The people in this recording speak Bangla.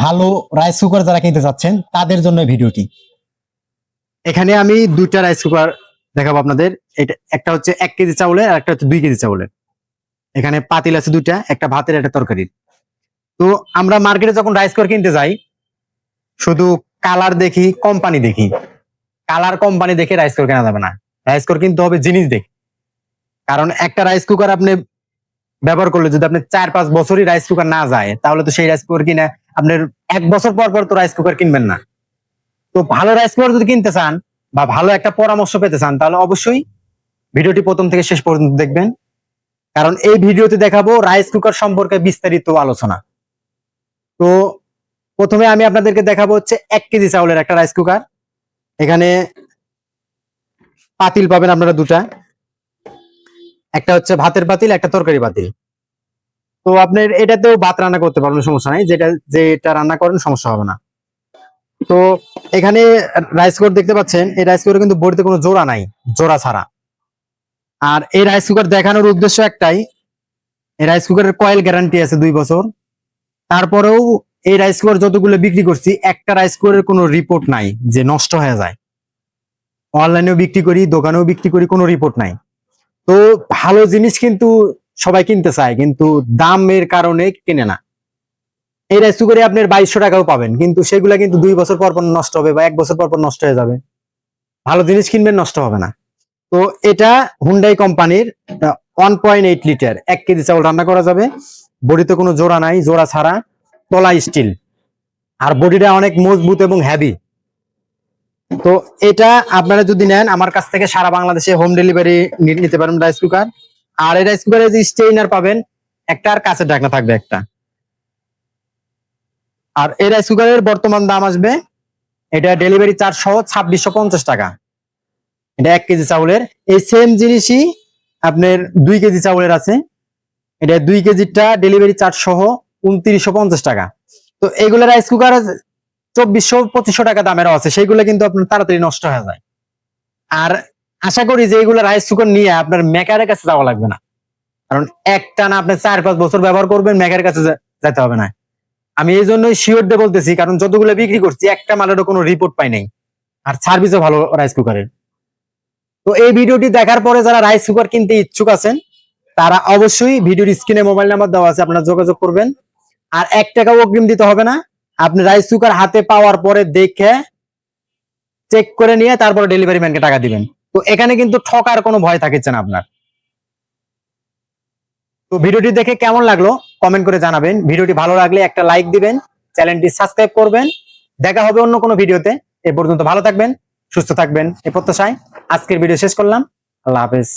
ভালো রাইস কুকার যারা কিনতে চাচ্ছেন তাদের জন্য এই ভিডিওটি। এখানে আমি দুইটা রাইস কুকার দেখাবো আপনাদের। এটা একটা হচ্ছে 1 কেজি চাউলের আর একটা হচ্ছে 2 কেজি চাউলের। এখানে পাতিল আছে দুইটা, একটা ভাতের একটা তরকারির। তো আমরা মার্কেটে যখন রাইস কুকার কিনতে যাই শুধু কালার দেখি, কোম্পানি দেখি। কালার কোম্পানি দেখে রাইস কুকার কেনা যাবে না, রাইস কুকার কিনতে হবে জিনিস দেখে। কারণ একটা রাইস কুকার আপনি ব্যবহার করলে যদি আপনি 4-5 বছরই রাইস কুকার না যায়, তাহলে তো সেই রাইস কুকার কিনে আপনার 1 বছর পর পর তো রাইস কুকার কিনবেন না। তো ভালো রাইস কুকার যদি কিনতে চান বা ভালো একটা পরামর্শ পেতে চান, তাহলে অবশ্যই ভিডিওটি প্রথম থেকে শেষ পর্যন্ত দেখবেন। কারণ এই ভিডিওতে দেখাবো রাইস কুকার সম্পর্কে বিস্তারিত আলোচনা। তো প্রথমে আমি আপনাদেরকে দেখাবো হচ্ছে 1 কেজি চাউলের একটা রাইস কুকার। এখানে পাতিল পাবেন আপনারা দুটা, একটা হচ্ছে ভাতের পাতিল, একটা তরকারি পাতিল। তো আপনার এটাতেও ভাত রান্না করতে পারবেন, সমস্যা নাই, যেটা রান্না করেন সমস্যা হবে না। তো এখানে রাইস কুকার দেখতে পাচ্ছেন, এই রাইস কুকারে কিন্তু বডিতে কোনো জোড়া নাই, জোড়া ছাড়া। আর এই রাইস কুকার দেখানোর উদ্দেশ্য একটাই, এই রাইস কুকারের কয়েল গ্যারান্টি আছে 2 বছর। তারপরেও এই রাইস কুকার যতগুলো বিক্রি করছি, একটা রাইস কুকারের কোনো রিপোর্ট নাই যে নষ্ট হয়ে যায়। অনলাইনেও বিক্রি করি, দোকানেও বিক্রি করি, কোনো রিপোর্ট নাই। তো ভালো জিনিস কিন্তু সবাই কিনতে চায়, কিন্তু দামের কারণে কিনে না। এই রাইস কুকারে আপনার 2200 টাকাও পাবেন, কিন্তু সেগুলা কিন্তু 2 বছর পর পর নষ্ট হবে বা 1 বছর পর পর নষ্ট হয়ে যাবে। ভালো জিনিস কিনবেন, নষ্ট হবে না। তো এটা হুন্ডাই কোম্পানির 1.8 লিটার 1 কেজি চাউল রান্না করা যাবে। বডিতে কোনো জোড়া নাই, জোড়া ছাড়া, তলা স্টিল, আর বডিটা অনেক মজবুত এবং হেভি। তো এটা আপনারা যদি নেন আমার কাছ থেকে সারা বাংলাদেশে হোম ডেলিভারি নিতে পারেন রাইস কুকার। আর এই রাইস কুকারে যে স্টেইনার পাবেন একটা, আর কাঁচের ঢাকনা থাকবে একটা। আর এই রাইস কুকারের বর্তমান দাম আসবে, এটা ডেলিভারি চার্জ সহ 2650 টাকা। এটা 1 কেজি চাউলের। এই সেম জিনিসই আপনার 2 কেজি চাউলের আছে, এটা 2 কেজিটা ডেলিভারি চার্জ সহ 2950 টাকা। তো এইগুলো রাইস কুকার 2400-2500 টাকা দামেরও আছে, সেইগুলো কিন্তু আপনার তাড়াতাড়ি নষ্ট হয়ে যায়। আর আশা করি যে এইগুলো রাইস কুকার নিয়ে আপনার মেকারের কাছে যাওয়া লাগবে না, কারণ একটা না আপনি 4-5 বছর ব্যবহার করবেন, মেকারের কাছে যেতে হবে না। আমি এই জন্যই শিওর দিয়ে বলতেছি, কারণ যতগুলো বিক্রি করছি একটা মালেরও কোনো রিপোর্ট পাই নাই, আর সার্ভিসও ভালো রাইস কুকারের। তো এই ভিডিওটি দেখার পরে যারা রাইস কুকার কিনতে ইচ্ছুক আছেন, তারা অবশ্যই ভিডিওর স্ক্রিনে মোবাইল নাম্বার দেওয়া আছে, আপনারা যোগাযোগ করবেন। আর 1 টাকাও অগ্রিম দিতে হবে না, আপনি রাইস কুকার হাতে পাওয়ার পরে দেখে চেক করে নিয়ে তারপরে ডেলিভারি ম্যানকে টাকা দিবেন। তো এখানে কিন্তু ঠকার কোনো ভয় থাকছে না আপনার। তো ভিডিওটি দেখে কেমন লাগলো কমেন্ট করে জানাবেন। ভিডিওটি ভালো লাগলে একটা লাইক দিবেন, চ্যানেলটি সাবস্ক্রাইব করবেন। দেখা হবে অন্য কোনো ভিডিওতে। এ পর্যন্ত ভালো থাকবেন, সুস্থ থাকবেন, এ প্রত্যাশায় আজকের ভিডিও শেষ করলাম। আল্লাহ হাফেজ।